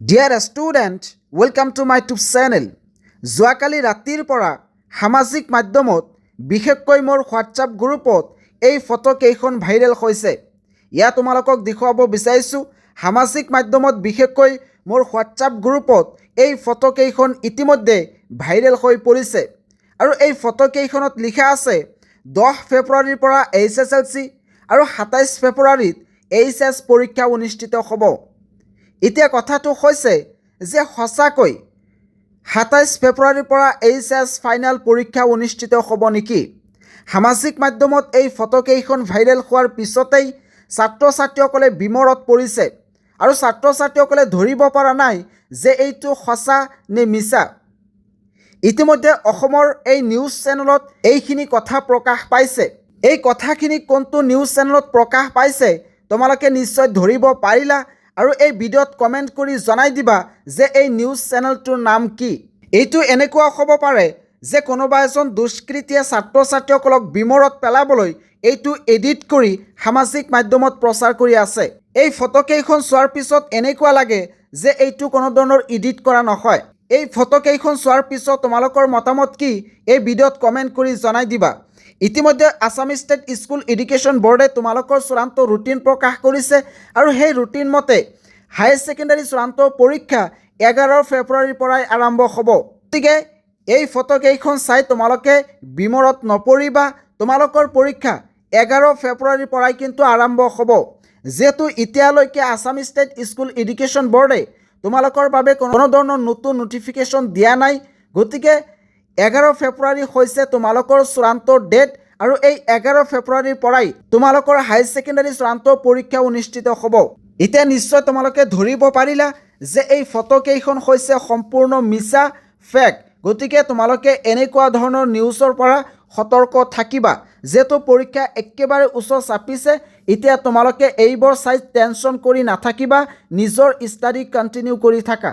Dear student, welcome to my YouTube channel. যোৱাকালি ৰাতিৰ পৰা সামাজিক মাধ্যমত বিশেষকৈ মোৰ হোৱাটছআপ গ্ৰুপত এই ফটো কেইখন ভাইৰেল হৈছে। ইয়া তোমালোকক দেখুৱাব বিচাৰিছোঁ সামাজিক মাধ্যমত বিশেষকৈ মোৰ হোৱাটছআপ গ্ৰুপত এই ফটো কেইখন ইতিমধ্যে ভাইৰেল হৈ পৰিছে আৰু এই ফটো কেইখনত লিখা আছে 10 ফেব্ৰুৱাৰীৰ পৰা HSLC আৰু 27 ফেব্ৰুৱাৰীত HS পৰীক্ষা অনুষ্ঠিত হ'ব। এতিয়া কথাটো হৈছে যে সঁচাকৈ 27 ফেব্ৰুৱাৰীৰ পৰা HS ফাইনেল পৰীক্ষা অনুষ্ঠিত হ'ব নেকি? সামাজিক মাধ্যমত এই ফটো কেইখন ভাইৰেল হোৱাৰ পিছতেই ছাত্ৰ ছাত্ৰীসকলে বিমৰত পৰিছে আৰু ছাত্ৰ ছাত্ৰীসকলে ধৰিব পৰা নাই যে এইটো সঁচা নে মিছা। ইতিমধ্যে অসমৰ এই নিউজ চেনেলত এইখিনি কথা প্ৰকাশ পাইছে। এই কথাখিনি কোনটো নিউজ চেনেলত প্ৰকাশ পাইছে তোমালোকে নিশ্চয় ধৰিব পাৰিলা আৰু এই ভিডিঅ'ত কমেণ্ট কৰি জনাই দিবা যে এই নিউজ চেনেলটোৰ নাম কি। এইটো এনেকুৱা হ'ব পাৰে যে কোনোবা এজন দুষ্কৃতীয়ে ছাত্ৰ ছাত্ৰীসকলক বিমৰত পেলাবলৈ এইটো এডিট কৰি সামাজিক মাধ্যমত প্ৰচাৰ কৰি আছে। এই ফটো কেইখন চোৱাৰ পিছত এনেকুৱা লাগে যে এইটো কোনো ধৰণৰ এডিট কৰা নহয়। এই ফটো কেইখন চোৱাৰ পিছত তোমালোকৰ মতামত কি এই ভিডিঅ'ত কমেণ্ট কৰি জনাই দিবা। ইতিমধ্যে আসাম ষ্টেট স্কুল এডুকেশ্যন বোৰ্ডে তোমালোকৰ চূড়ান্ত ৰুটিন প্ৰকাশ কৰিছে আৰু সেই ৰুটিন মতে হায়াৰ ছেকেণ্ডাৰী চূড়ান্ত পৰীক্ষা 11 ফেব্ৰুৱাৰীৰ পৰাই আৰম্ভ হ'ব। গতিকে এই ফটো কেইখন চাই তোমালোকে বিমৰত নপৰিবা। তোমালোকৰ পৰীক্ষা 11 ফেব্ৰুৱাৰীৰ পৰাই কিন্তু আৰম্ভ হ'ব। যেহেতু এতিয়ালৈকে আসাম ষ্টেট স্কুল এডুকেশ্যন বোৰ্ডে তোমালোকৰ বাবে কোনো ধৰণৰ নতুন নটিফিকেশ্যন দিয়া নাই, গতিকে 11 ফেব্ৰুৱাৰী হৈছে তোমালোকৰ চূড়ান্ত ডেট আৰু এই 11 ফেব্ৰুৱাৰীৰ পৰাই তোমালোকৰ হায়াৰ ছেকেণ্ডাৰী চূড়ান্ত পৰীক্ষা অনুষ্ঠিত হ'ব। এতিয়া নিশ্চয় তোমালোকে ধৰিব পাৰিলা যে এই ফটো কেইখন হৈছে সম্পূৰ্ণ মিছা, ফেক। গতিকে তোমালোকে এনেকুৱা ধৰণৰ নিউজৰ পৰা সতৰ্ক থাকিবা। যেহেতু পৰীক্ষা একেবাৰে ওচৰ চাপিছে, এতিয়া তোমালোকে এইবোৰ চাই টেনশ্যন কৰি নাথাকিবা, নিজৰ ষ্টাডি কণ্টিনিউ কৰি থাকা।